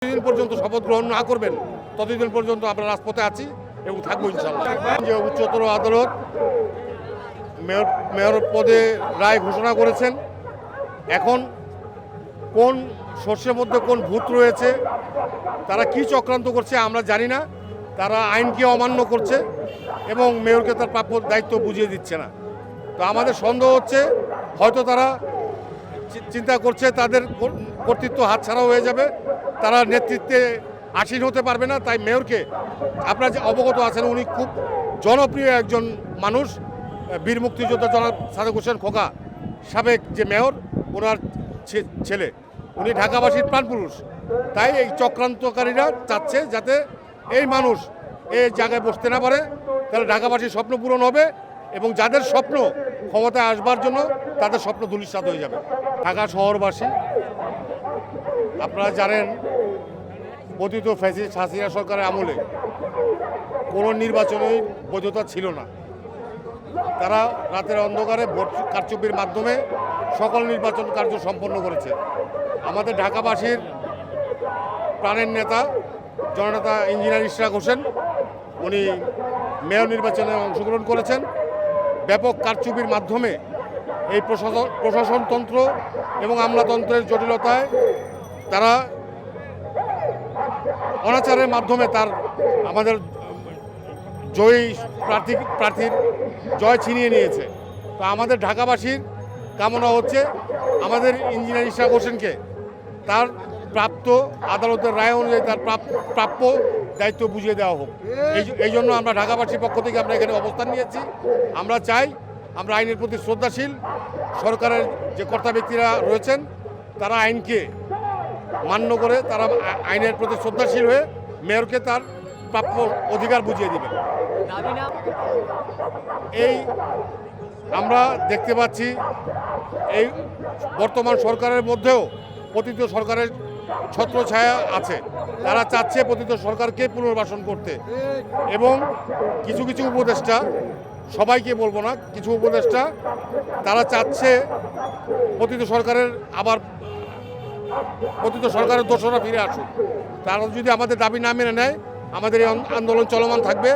যতদিন পর্যন্ত শপথ গ্রহণ না করবেন ততদিন পর্যন্ত আমরা রাজপথে আছি এবং থাকবো ইনশাল্লাহ। যে উচ্চতর আদালত মেয়র পদে রায় ঘোষণা করেছেন, এখন কোন শস্যের মধ্যে কোন ভূত রয়েছে, তারা কি চক্রান্ত করছে আমরা জানি না। তারা আইনকে অমান্য করছে এবং মেয়রকে তার প্রাপ্য দায়িত্ব বুঝিয়ে দিচ্ছে না। তো আমাদের সন্দেহ হচ্ছে হয়তো তারা চিন্তা করছে তাদের কর্তৃত্ব হাতছাড়া হয়ে যাবে, তারা নেতৃত্বে আসীন হতে পারবে না। তাই মেয়রকে, আপনারা যে অবগত আছেন, উনি খুব জনপ্রিয় একজন মানুষ, বীর মুক্তিযোদ্ধা জনাব সাদেক হোসেন খোকা সাবেক যে মেয়র, ওনার ছেলে, উনি ঢাকাবাসীর প্রাণপুরুষ। তাই এই চক্রান্তকারীরা চাচ্ছে যাতে এই মানুষ এই জায়গায় বসতে না পারে, তাহলে ঢাকাবাসীর স্বপ্ন পূরণ হবে এবং যাদের স্বপ্ন ক্ষমতায় আসবার জন্য তাদের স্বপ্ন ধূলিসাৎ হয়ে যাবে। ঢাকা শহরবাসী, আপনারা জানেন পতিত ফ্যাসিস্ট হাসিনা সরকারের আমলে কোনো নির্বাচনেই বৈধতা ছিল না। তারা রাতের অন্ধকারে ভোট কারচুপির মাধ্যমে সকল নির্বাচন কার্য সম্পন্ন করেছে। আমাদের ঢাকাবাসীর প্রাণের নেতা জননেতা ইঞ্জিনিয়ার ইশরাক হোসেন, উনি মেয়র নির্বাচনে অংশগ্রহণ করেছেন। ব্যাপক কারচুপির মাধ্যমে এই প্রশাসনতন্ত্র এবং আমলাতন্ত্রের জটিলতায় তারা অনাচারের মাধ্যমে আমাদের জয়ী প্রার্থীর জয় ছিনিয়ে নিয়েছে। তো আমাদের ঢাকাবাসীর কামনা হচ্ছে আমাদের ইঞ্জিনিয়ার ইশরাক হোসেনকে তার প্রাপ্ত আদালতের রায় অনুযায়ী তার প্রাপ্য দায়িত্ব বুঝিয়ে দেওয়া হোক। এই জন্য আমরা ঢাকাবাসীর পক্ষ থেকে আমরা এখানে অবস্থান নিয়েছি। আমরা চাই, আমরা আইনের প্রতি শ্রদ্ধাশীল, সরকারের যে কর্তা ব্যক্তিরা রয়েছেন তারা আইনকে মান্য করে, তারা আইনের প্রতি শ্রদ্ধাশীল হয়ে মেয়রকে তার প্রাপ্য অধিকার বুঝিয়ে দিবেন। এই আমরা দেখতে পাচ্ছি এই বর্তমান সরকারের মধ্যেও পতিত সরকারের ছত্রছায়া আছে। তারা চাচ্ছে পতিত সরকারকে পুনর্বাসন করতে এবং কিছু কিছু উপদেষ্টা, সবাইকে বলবো না, কিছু উপদেষ্টা তারা চাচ্ছে পতিত সরকারের দোষরা ফিরে আসুক। তারা যদি আমাদের দাবি না মেনে নেয়, আমাদের এই আন্দোলন চলমান থাকবে।